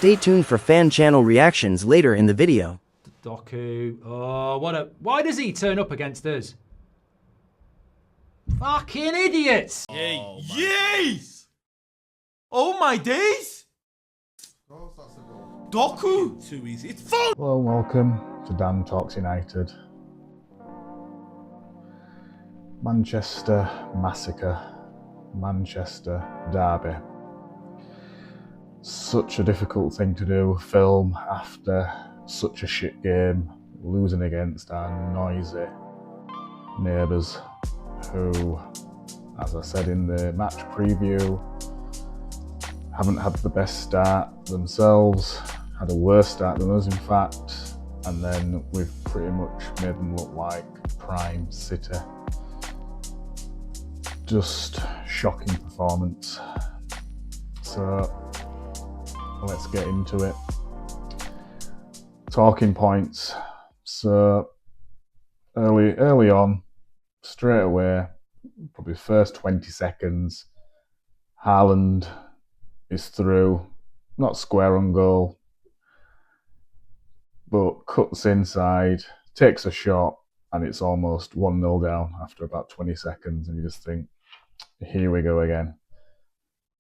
Stay tuned for fan channel reactions later in the video. Doku. Oh, what a... Why does he turn up against us? Fucking idiots! Yes! Oh my days! Doku! Too easy. It's fun! Hello and welcome to Dan Talks United. Manchester Massacre. Manchester Derby. Such a difficult thing to do, film after such a shit game, losing against our noisy neighbours who, as I said in the match preview, haven't had the best start themselves, had a worse start than us in fact, and then we've pretty much made them look like prime City. Just shocking performance. So let's get into it. Talking points. So early on, straight away, probably first 20 seconds, Haaland is through, not square on goal, but cuts inside, takes a shot, and it's almost 1-0 down after about 20 seconds, and you just think, here we go again.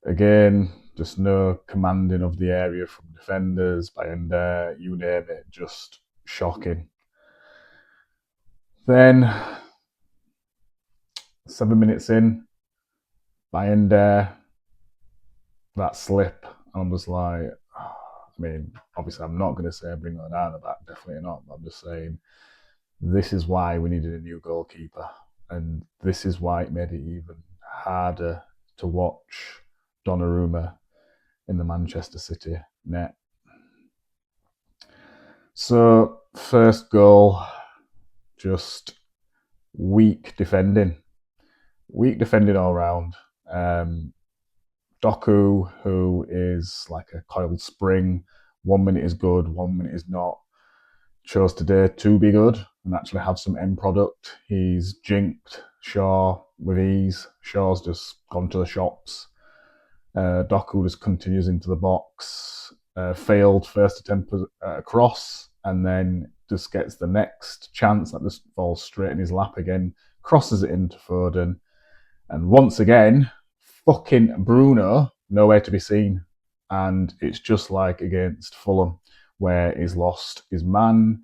Again, just no commanding of the area from defenders, Bayern, you name it, just shocking. Then, 7 minutes in, Bayern, that slip, and I'm just like, I mean, obviously I'm not going to say bring Onana back, definitely not, but I'm just saying, this is why we needed a new goalkeeper, and this is why it made it even harder to watch Donnarumma in the Manchester City net. So, first goal, just weak defending. Weak defending all round. Doku, who is like a coiled spring, 1 minute is good, 1 minute is not, chose today to be good and actually have some end product. He's jinked Shaw with ease. Shaw's just gone to the shops. Doku just continues into the box. Failed first attempt at a cross, and then just gets the next chance that just falls straight in his lap again. Crosses it into Foden, and once again, fucking Bruno nowhere to be seen. And it's just like against Fulham, where he's lost his man,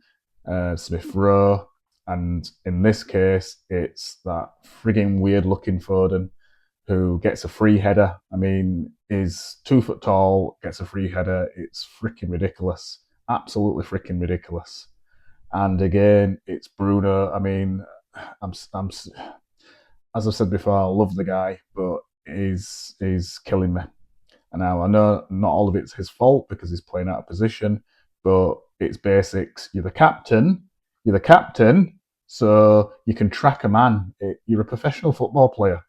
Smith Rowe, and in this case, it's that frigging weird-looking Foden who gets a free header. I mean, is 2 foot tall, gets a free header. It's freaking ridiculous. Absolutely freaking ridiculous. And again, it's Bruno. I mean, I'm as I've said before, I love the guy, but he's killing me. And now I know not all of it's his fault because he's playing out of position, but it's basics. You're the captain, so you can track a man. You're a professional football player.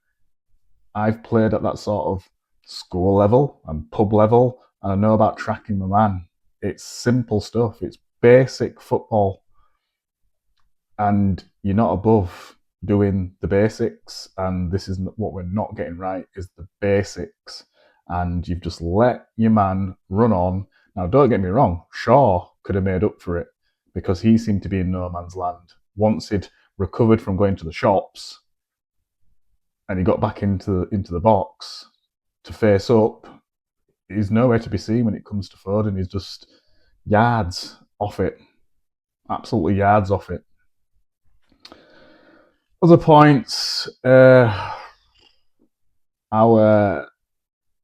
I've played at that sort of school level and pub level, and I know about tracking the man. It's simple stuff. It's basic football. And you're not above doing the basics, and this is what we're not getting right, is the basics. And you've just let your man run on. Now, don't get me wrong, Shaw could have made up for it because he seemed to be in no man's land. Once he'd recovered from going to the shops, and he got back into the box to face up, he's nowhere to be seen when it comes to Foden. He's just yards off it. Absolutely yards off it. Other points, our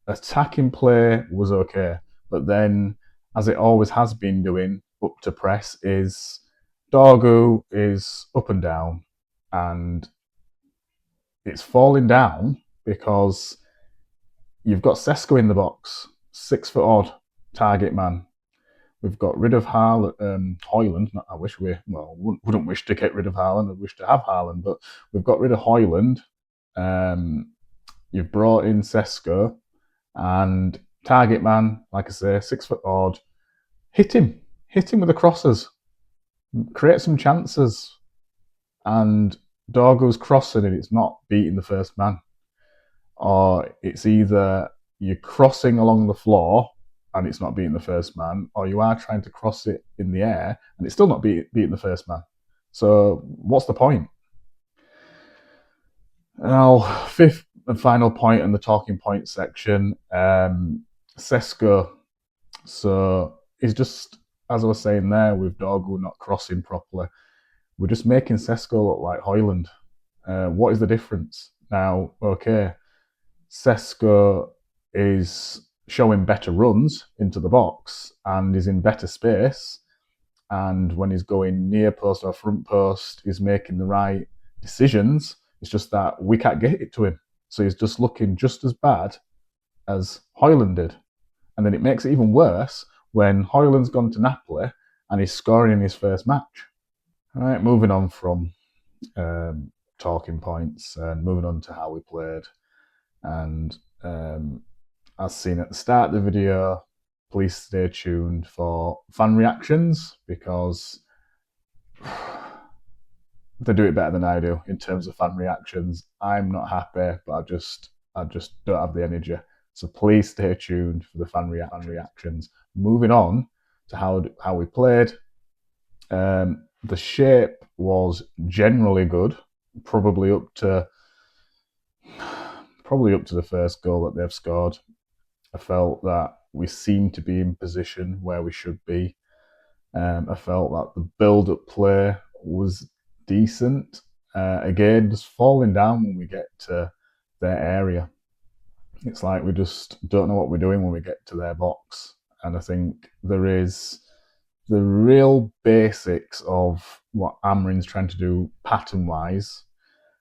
attacking play was okay, but then, as it always has been doing, up to press, is Dorgu is up and down, and it's falling down because you've got Sesko in the box, 6 foot odd target man. We've got rid of Haaland. I wish wouldn't wish to get rid of Haaland. I wish to have Haaland, but we've got rid of Højlund. You've brought in Sesko, and target man, like I say, 6 foot odd. Hit him with the crosses, create some chances, and Dorgu's crossing and it's not beating the first man, or it's either you're crossing along the floor and it's not beating the first man, or you are trying to cross it in the air and it's still not beating the first man. So what's the point? Now, fifth and final point in the talking point section, Sesko. So he's just, as I was saying there, with Dorgu not crossing properly, we're just making Sesko look like Højlund. What is the difference? Now, okay, Sesko is showing better runs into the box and is in better space. And when he's going near post or front post, he's making the right decisions. It's just that we can't get it to him. So he's just looking just as bad as Højlund did. And then it makes it even worse when Højlund's gone to Napoli and he's scoring in his first match. All right, moving on from talking points and moving on to how we played. And as seen at the start of the video, please stay tuned for fan reactions because they do it better than I do in terms of fan reactions. I'm not happy, but I just don't have the energy. So please stay tuned for the fan reactions. Moving on to how we played. The shape was generally good, probably up to the first goal that they've scored. I felt that we seemed to be in position where we should be. I felt that the build-up play was decent. Again, just falling down when we get to their area. It's like we just don't know what we're doing when we get to their box. And I think there is the real basics of what Amorim's trying to do pattern-wise.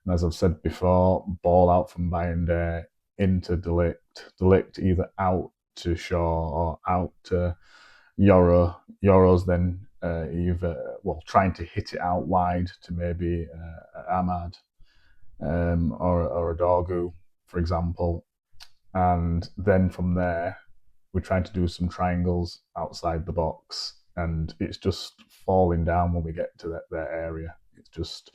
And as I've said before, ball out from Bayern into De Ligt either out to Shaw or out to Yoro. Yoro's then trying to hit it out wide to maybe Ahmad or a Dorgu, for example. And then from there, we're trying to do some triangles outside the box, and it's just falling down when we get to their area. It's just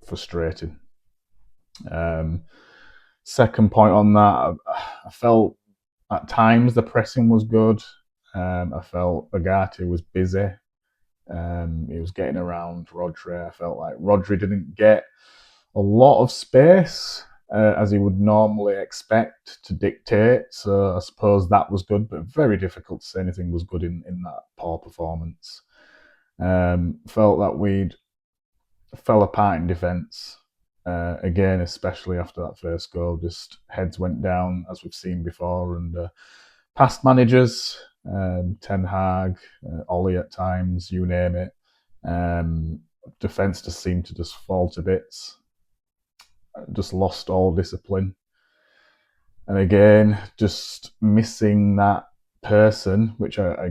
frustrating. Second point on that, I felt at times the pressing was good. I felt Agati was busy. He was getting around Rodri. I felt like Rodri didn't get a lot of space as he would normally expect to dictate. So I suppose that was good, but very difficult to say anything was good in that poor performance. Felt that we'd fell apart in defence. Again, especially after that first goal, just heads went down as we've seen before. And past managers, Ten Hag, Ollie at times, you name it, defence just seemed to just fall to bits. Just lost all discipline. And again, just missing that person, which I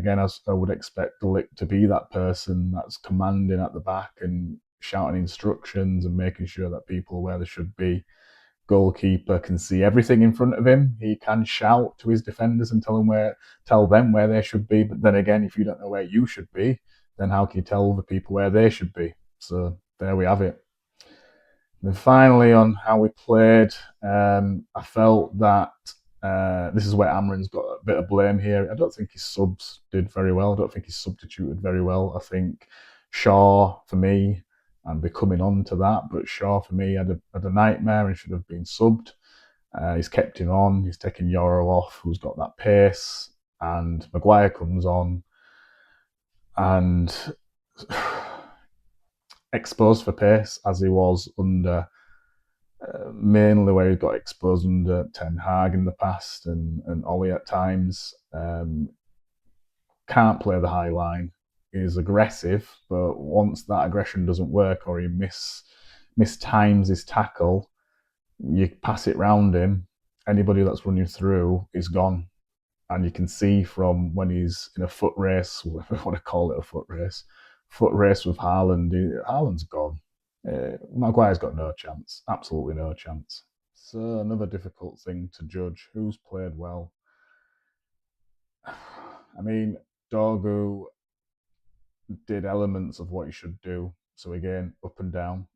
would expect De Ligt to be that person that's commanding at the back and shouting instructions and making sure that people are where they should be. Goalkeeper can see everything in front of him. He can shout to his defenders and tell them where they should be. But then again, if you don't know where you should be, then how can you tell other people where they should be? So there we have it. And then finally, on how we played, I felt that this is where Amorim's got a bit of blame here. I don't think his subs did very well. I don't think he substituted very well. I think Shaw, for me, and be coming on to that, but Shaw, for me, had a nightmare and should have been subbed. He's kept him on. He's taken Yoro off, who's got that pace, and Maguire comes on and exposed for pace as he was under mainly where he got exposed under Ten Hag in the past and Ollie at times. Can't play the high line. He's aggressive, but once that aggression doesn't work or he mistimes his tackle, you pass it round him, anybody that's running through is gone. And you can see from when he's in a foot race, if I want to call it a foot race with Haaland, Haaland's gone. Maguire's got no chance, absolutely no chance. So another difficult thing to judge, who's played well. I mean, Dorgu did elements of what he should do. So again, up and down,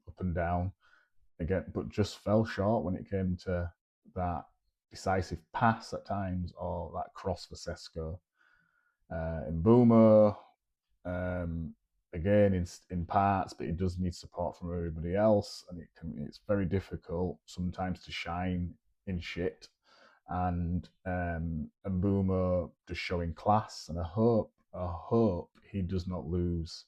again, but just fell short when it came to that decisive pass at times, or that cross for Sesko. In Boomer, again in parts, but he does need support from everybody else, and it's very difficult sometimes to shine in shit. And Boomer just showing class, and I hope he does not lose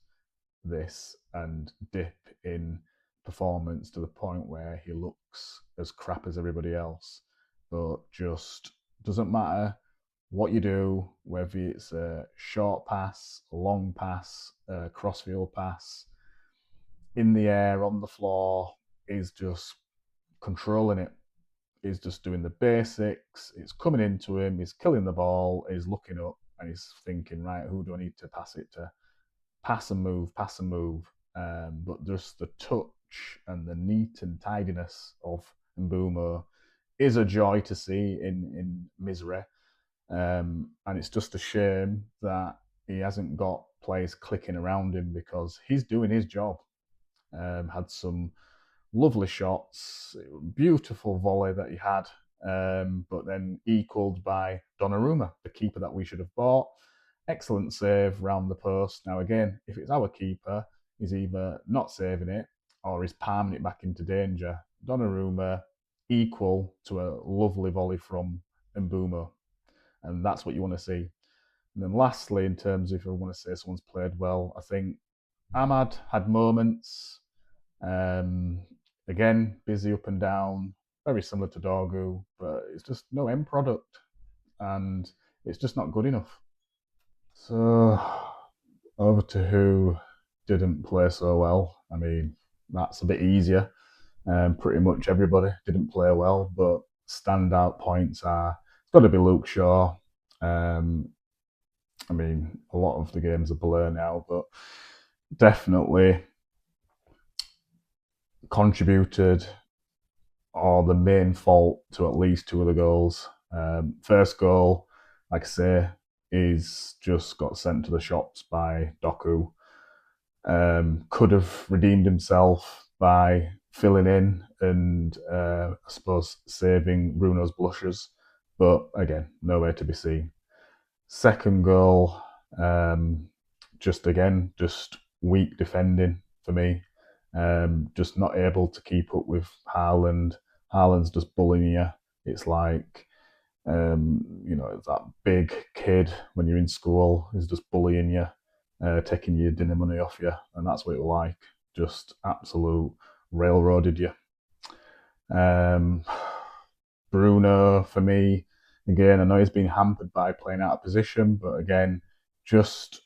this and dip in performance to the point where he looks as crap as everybody else. But just doesn't matter what you do, whether it's a short pass, a long pass, a crossfield pass, in the air, on the floor, is just controlling it. He's just doing the basics. It's coming into him. He's killing the ball. He's looking up and he's thinking, right, who do I need to pass it to? Pass and move, pass and move. But just the touch and the neat and tidiness of Mbeumo is a joy to see in misery. And it's just a shame that he hasn't got players clicking around him, because he's doing his job. Had some lovely shots, beautiful volley that he had, but then equalled by Donnarumma, the keeper that we should have bought. Excellent save round the post. Now again, if it's our keeper, he's either not saving it or he's palming it back into danger. Donnarumma equal to a lovely volley from Mbeumo, and that's what you want to see. And then lastly, in terms of if I want to say someone's played well, I think Ahmad had moments. Again, busy up and down, very similar to Dorgu, but it's just no end product, and it's just not good enough. So, over to who didn't play so well. I mean, that's a bit easier. Pretty much everybody didn't play well, but standout points are, it's got to be Luke Shaw. I mean, a lot of the games are blur now, but definitely contributed, or the main fault, to at least two of the goals. First goal, like I say, is just got sent to the shops by Doku. Could have redeemed himself by filling in and I suppose saving Bruno's blushes, but again, nowhere to be seen. Second goal, just weak defending for me. Just not able to keep up with Haaland. Haaland's just bullying you. It's like, it's that big kid when you're in school is just bullying you, taking your dinner money off you, and that's what it was like. Just absolute railroaded you. Bruno, for me, again, I know he's been hampered by playing out of position, but again, just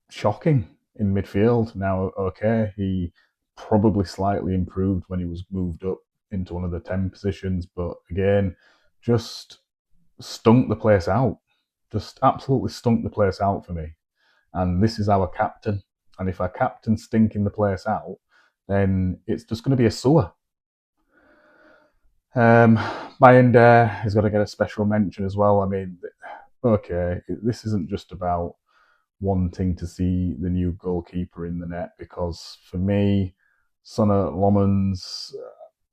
shocking in midfield. Now, okay, he probably slightly improved when he was moved up into one of the 10 positions, but again, just stunk the place out. Just absolutely stunk the place out for me. And this is our captain. And if our captain's stinking the place out, then it's just going to be a sewer. Bayender has got to get a special mention as well. I mean, okay, this isn't just about wanting to see the new goalkeeper in the net, because for me, Sonat Loman's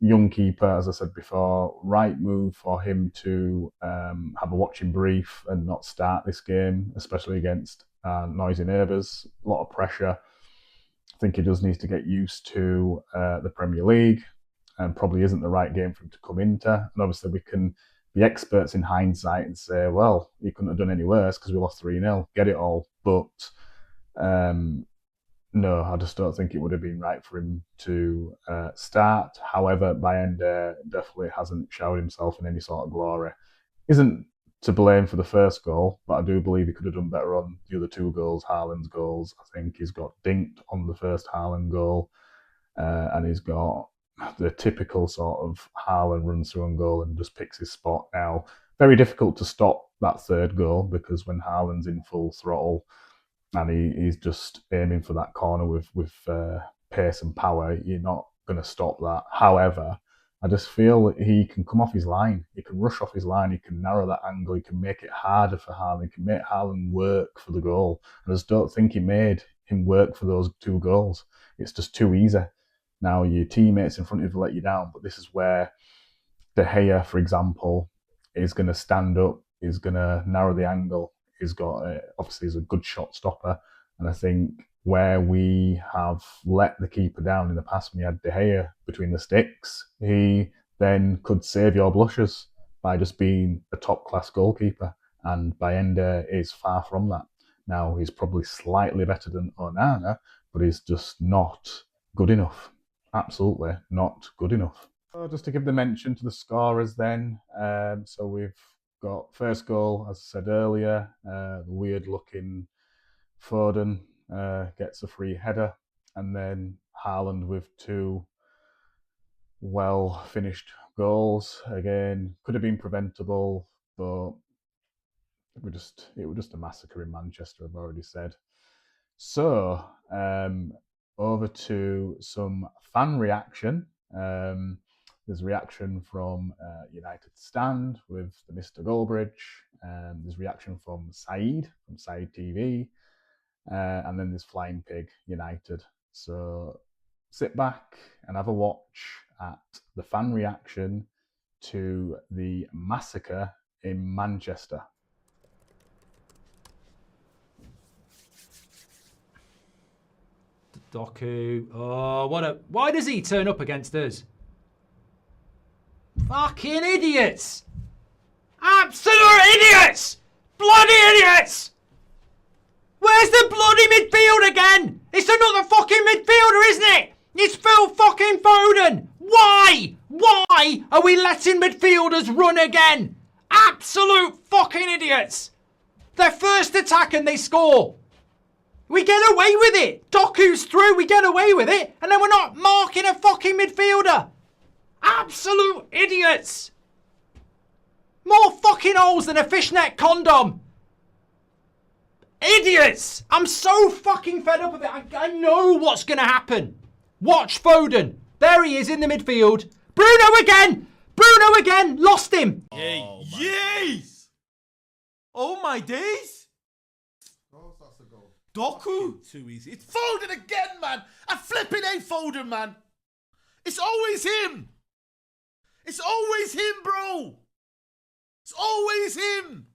young keeper, as I said before, right move for him to have a watching brief and not start this game, especially against noisy neighbours. A lot of pressure. I think he does need to get used to the Premier League, and probably isn't the right game for him to come into. And obviously we can be experts in hindsight and say, well, he couldn't have done any worse because we lost 3-0. Get it all. But no, I just don't think it would have been right for him to start. However, Bayender definitely hasn't showered himself in any sort of glory. Isn't to blame for the first goal, but I do believe he could have done better on the other two goals, Haaland's goals. I think he's got dinked on the first Haaland goal, and he's got the typical sort of Haaland runs through on goal and just picks his spot. Now, very difficult to stop that third goal, because when Haaland's in full throttle and he's just aiming for that corner with pace and power, you're not going to stop that. However, I just feel he can come off his line. He can rush off his line. He can narrow that angle. He can make it harder for Haaland. He can make Haaland work for the goal. I just don't think he made him work for those two goals. It's just too easy. Now, your teammates in front of you let you down, but this is where De Gea, for example, is going to stand up, is going to narrow the angle. He's got, obviously, he's a good shot stopper. And I think where we have let the keeper down in the past when we had De Gea between the sticks, he then could save your blushes by just being a top-class goalkeeper. And Bayenda is far from that. Now, he's probably slightly better than Onana, but he's just not good enough. Absolutely not good enough. So just to give the mention to the scorers then. So we've got first goal, as I said earlier, the weird-looking Foden gets a free header, and then Haaland with 2 well-finished goals. Again, could have been preventable, but it was just a massacre in Manchester, I've already said. So, over to some fan reaction. There's reaction from United Stand with the Mr. Goldbridge. There's reaction from Saeed TV. And then there's Flying Pig United. So sit back and have a watch at the fan reaction to the massacre in Manchester. Doku. Oh, what a... Why does he turn up against us? Fucking idiots! Absolute idiots! Bloody idiots! Where's the bloody midfield again? It's another fucking midfielder, isn't it? It's Phil fucking Foden! Why? Why are we letting midfielders run again? Absolute fucking idiots! Their first attack and they score. We get away with it. Doku's through, we get away with it. And then we're not marking a fucking midfielder. Absolute idiots. More fucking holes than a fishnet condom. Idiots. I'm so fucking fed up of it. I know what's going to happen. Watch Foden. There he is in the midfield. Bruno again. Bruno again. Lost him. Oh, yes. Oh my days. Doku. Too easy. It's Foden again, man. I flipping a Foden, man. It's always him. It's always him, bro. It's always him.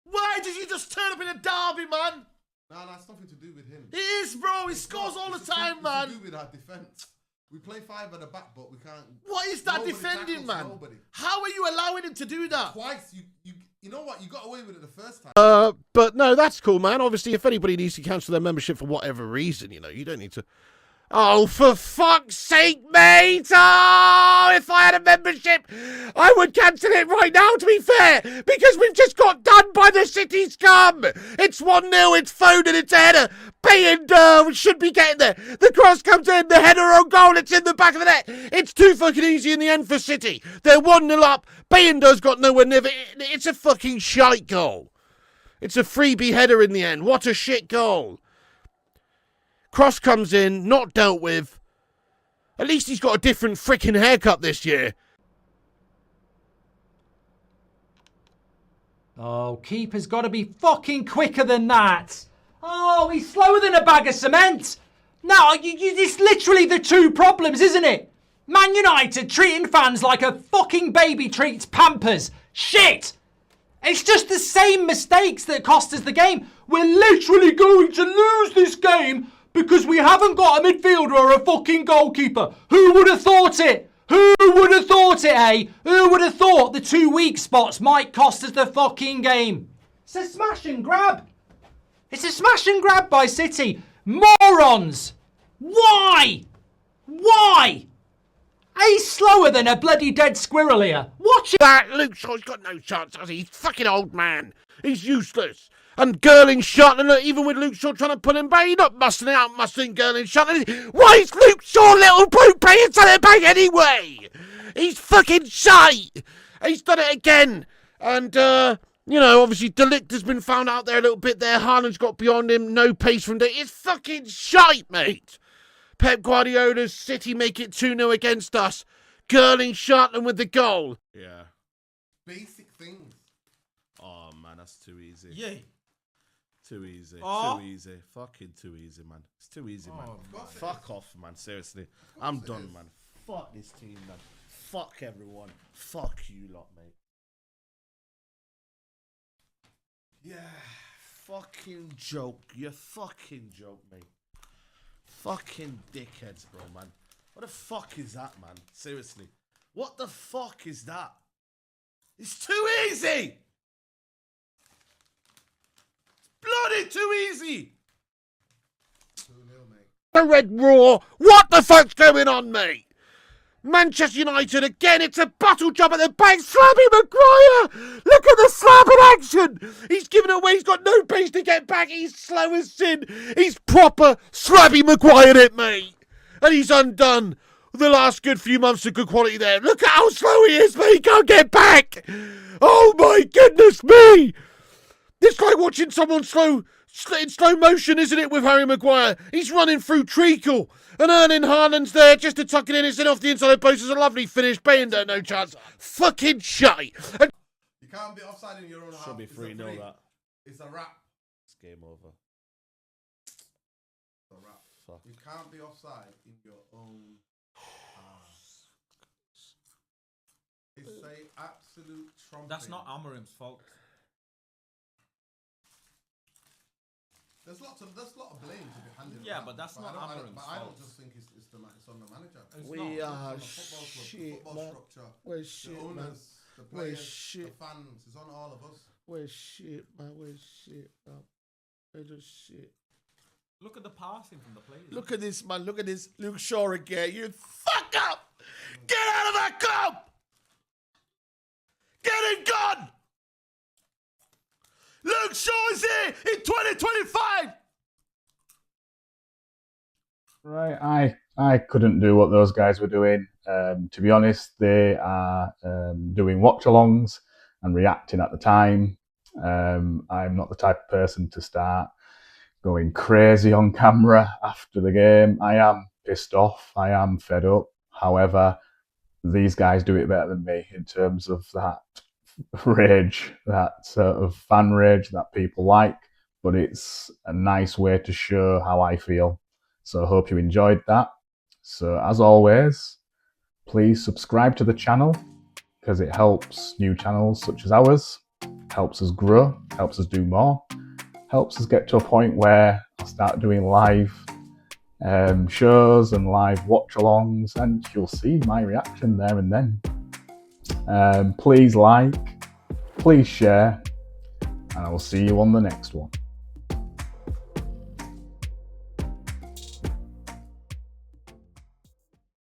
Why did you just turn up in a derby, man? Nah, that's nothing to do with him. It is, bro. He scores all the time, man. It's to do with our defence. We play 5 at the back, but we can't. What is that defending, man? Nobody. How are you allowing him to do that? Twice. You know what? You got away with it the first time. But no, that's cool, man. Obviously, if anybody needs to cancel their membership for whatever reason, you know, you don't need to. Oh, for fuck's sake, mate! Oh, if I had a membership, I would cancel it right now, to be fair, because we've just got done by the City scum! It's 1-0, it's Foden, it's a header. Bayanda should be getting there. The cross comes in, the header on goal, it's in the back of the net. It's too fucking easy in the end for City. They're 1-0 up. Bayanda's got nowhere near it. It's a fucking shite goal. It's a freebie header in the end. What a shit goal. Cross comes in, not dealt with. At least he's got a different freaking haircut this year. Oh, keeper's got to be fucking quicker than that. Oh, he's slower than a bag of cement. No, it's literally the two problems, isn't it? Man United treating fans like a fucking baby treats Pampers. Shit! It's just the same mistakes that cost us the game. We're literally going to lose this game because we haven't got a midfielder or a fucking goalkeeper. Who would have thought it? Who would have thought it, eh? Who would have thought the 2 weak spots might cost us the fucking game? It's a smash and grab. It's a smash and grab by City. Morons! Why? Why? He's slower than a bloody dead squirrel here. Watch it. That Luke Shaw's got no chance, has he? He's fucking old man. He's useless. And Girling's shot, and look, even with Luke Shaw trying to pull him back, he's not mustering Girling's shot. Why is Luke Shaw, little blue playing something back anyway? He's fucking shite. He's done it again. And, you know, obviously Delict has been found out there a little bit there. Haaland's got beyond him. No pace from there. It's fucking shite, mate. Pep Guardiola's City make it 2-0 against us. Girling shot and with the goal. Yeah. Basic things. Oh, man, that's too easy. Yay. Too easy. Oh. Too easy. Fucking too easy, man. It's too easy, man. Oh, Fuck off, man. Seriously. I'm done, man. Fuck this team, man. Fuck everyone. Fuck you lot, mate. Yeah, fucking joke. You fucking joke, mate. Fucking dickheads, bro, man. What the fuck is that, man? Seriously. What the fuck is that? It's too easy! It's bloody too easy! 2-0, mate. The Red Raw. What the fuck's going on, mate? Manchester United again. It's a bottle job at the back. Slabby Maguire. Look at the slab in action. He's given away. He's got no pace to get back. He's slow as sin. He's proper Slabby Maguire it, mate. And he's undone the last good few months of good quality there. Look at how slow he is, mate. He can't get back. Oh my goodness me. It's like watching someone in slow motion, isn't it, with Harry Maguire? He's running through treacle. And Erling Haaland's there just to tuck it in. It's in off the inside post. It's a lovely finish. Bayender, no chance. Fucking shite. And You can't be offside in your own half. Should be It's a 3-0 free. that. It's a wrap. It's game over. It's a wrap. Fuck. You can't be offside in your own half. It's a absolute trumping. That's not Amorim's fault. There's a lot of blame to be handed Yeah, around, but that's not I Amorim's don't fault. just think it's on the manager. It's we not. are It's on the football club, the shit, football man. structure, We're the shit, man. owners, the We're players, shit. the fans. It's on all of us. We're shit, man. We're shit, man. We're just shit. Look at the passing from the players. Look at this, man. Look at this. Luke Shaw again. You fuck up. Get out of that cup. Get him gone! Luke Shaw is here in 2025! Right, I couldn't do what those guys were doing. To be honest, they are doing watch-alongs and reacting at the time. I'm not the type of person to start going crazy on camera after the game. I am pissed off. I am fed up. However, these guys do it better than me in terms of that rage, that sort of fan rage that people like. But it's a nice way to show how I feel. So I hope you enjoyed that. So as always, please subscribe to the channel because it helps new channels such as ours, helps us grow, helps us do more, helps us get to a point where I'll start doing live shows and live watch-alongs, and you'll see my reaction there and then. Please like, please share, and I will see you on the next one.